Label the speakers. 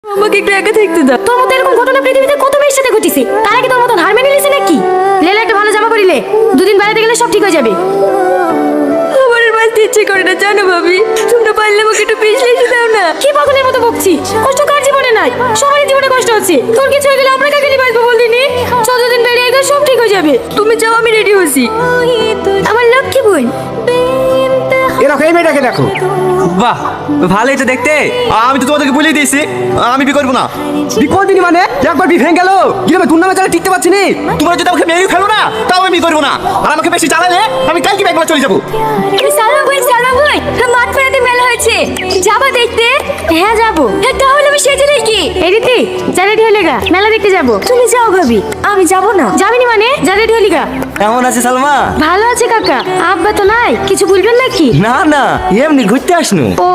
Speaker 1: আমাকে একটু একা থাকতে দাও।
Speaker 2: তোর মতো এরকম ঘটনা পৃথিবীতে কত মেয়ের সাথে ঘটেছে, তারা কি তোর মতন হার মেনে নিয়েছে নাকি? লেলা একটা ভালো জামা পরিলে দুদিন বেড়াতে গেলে সব ঠিক হয়ে যাবে।
Speaker 1: আমার আর বাঁচতে ইচ্ছে করে না জানো ভাবি, তোমরা পারলে আমাকে একটু পিছলে এসে দাও না।
Speaker 2: কি পাগলের মতো বকছি? কষ্ট কার জীবনে নাই? সবারই জীবনে কষ্ট আছে। তোর কিছু হয়ে গেলে আমরা কাকে নিয়ে বাঁচবো বলিনি? 14 দিন বেরিয়ে গেলে সব ঠিক হয়ে যাবে।
Speaker 1: তুমি যাও, আমি রেডি হচ্ছি।
Speaker 2: আমার লক্ষ্মী বোন।
Speaker 3: এরকম এই মেয়েটাকে দেখো।
Speaker 4: বাহ, ভালোই তো দেখতে। আমি তো তোমাদেরকে বলেই দিয়েছি আমি বিয়ে করবো না।
Speaker 3: বিয়ে করবি নি মানে? একবার বিয়ে ভেঙে গেল, কিভাবে তোর নামে যারা টিকতে পারছি নি?
Speaker 4: তোমরা যদি আমাকে মেয়েই ফেলো না, তাও আমি বিয়ে করবো না। আর আমাকে বেশি জ্বালালে আমি কালকে একবার চলে যাবো।
Speaker 1: সালমা ভাই মাঠ ফেরাতে মেলা হয়েছে, যাবা দেখতে?
Speaker 2: হ্যাঁ যাবো।
Speaker 1: তাহলে আমি সেজে নেই কি?
Speaker 2: এই রীতি, যা রেডি হলে গা, মেলা দেখতে যাবো।
Speaker 1: তুমি যাও ভাবি, আমি যাবো না।
Speaker 2: যাবিনি মানে? যা রেডি হলি গা।
Speaker 4: কেমন আছে সালমা?
Speaker 2: ভালো আছে কাকা। আব্বা তো নাই, কিছু বলবেন নাকি?
Speaker 4: না না, এমনি ঘুরতে আসনু।
Speaker 2: ও